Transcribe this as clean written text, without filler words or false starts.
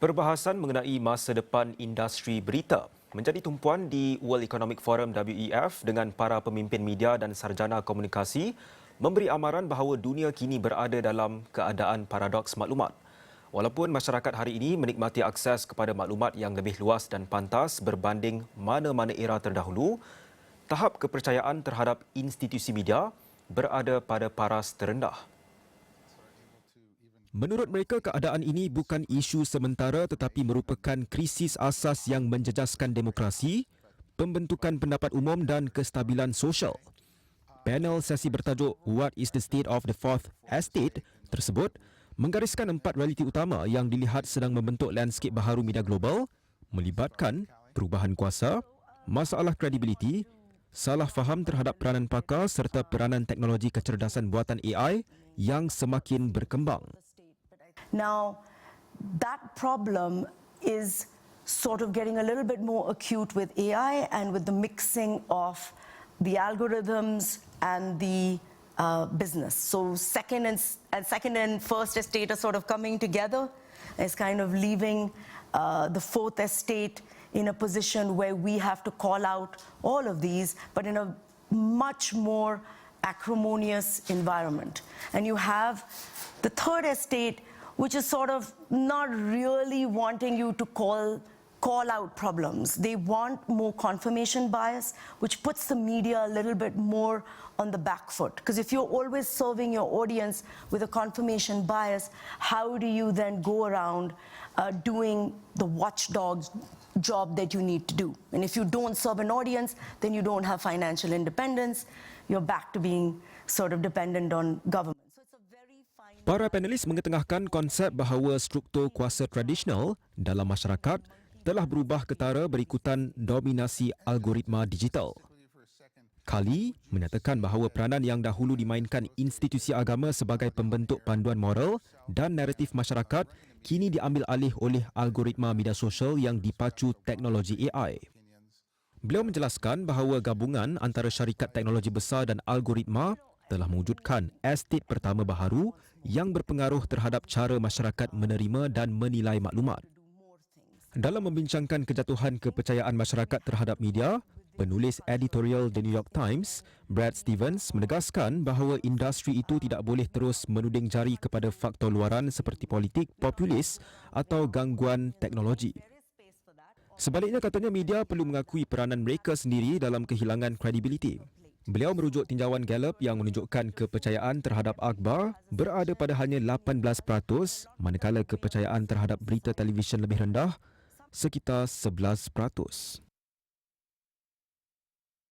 Perbahasan mengenai masa depan industri berita menjadi tumpuan di World Economic Forum WEF dengan para pemimpin media dan sarjana komunikasi memberi amaran bahawa dunia kini berada dalam keadaan paradoks maklumat. Walaupun masyarakat hari ini menikmati akses kepada maklumat yang lebih luas dan pantas berbanding mana-mana era terdahulu, tahap kepercayaan terhadap institusi media berada pada paras terendah. Menurut mereka, keadaan ini bukan isu sementara tetapi merupakan krisis asas yang menjejaskan demokrasi, pembentukan pendapat umum dan kestabilan sosial. Panel sesi bertajuk What is the State of the Fourth Estate tersebut menggariskan 4 realiti utama yang dilihat sedang membentuk landscape baharu media global, melibatkan perubahan kuasa, masalah kredibiliti, salah faham terhadap peranan pakar serta peranan teknologi kecerdasan buatan AI yang semakin berkembang. Now, that problem is sort of getting a little bit more acute with AI and with the mixing of the algorithms and the business. So second and first estate are sort of coming together. It's kind of leaving the fourth estate in a position where we have to call out all of these, but in a much more acrimonious environment. And you have the third estate, which is sort of not really wanting you to call out problems. They want more confirmation bias, which puts the media a little bit more on the back foot. Because if you're always serving your audience with a confirmation bias, how do you then go around doing the watchdog job that you need to do? And if you don't serve an audience, then you don't have financial independence. You're back to being sort of dependent on government. Para panelis mengetengahkan konsep bahawa struktur kuasa tradisional dalam masyarakat telah berubah ketara berikutan dominasi algoritma digital. Kali menyatakan bahawa peranan yang dahulu dimainkan institusi agama sebagai pembentuk panduan moral dan naratif masyarakat kini diambil alih oleh algoritma media sosial yang dipacu teknologi AI. Beliau menjelaskan bahawa gabungan antara syarikat teknologi besar dan algoritma telah mewujudkan estate pertama baharu yang berpengaruh terhadap cara masyarakat menerima dan menilai maklumat. Dalam membincangkan kejatuhan kepercayaan masyarakat terhadap media, penulis editorial The New York Times, Brad Stevens menegaskan bahawa industri itu tidak boleh terus menuding jari kepada faktor luaran seperti politik, populis atau gangguan teknologi. Sebaliknya, katanya media perlu mengakui peranan mereka sendiri dalam kehilangan kredibiliti. Beliau merujuk tinjauan Gallup yang menunjukkan kepercayaan terhadap akhbar berada pada hanya 18%, manakala kepercayaan terhadap berita televisyen lebih rendah, sekitar 11%.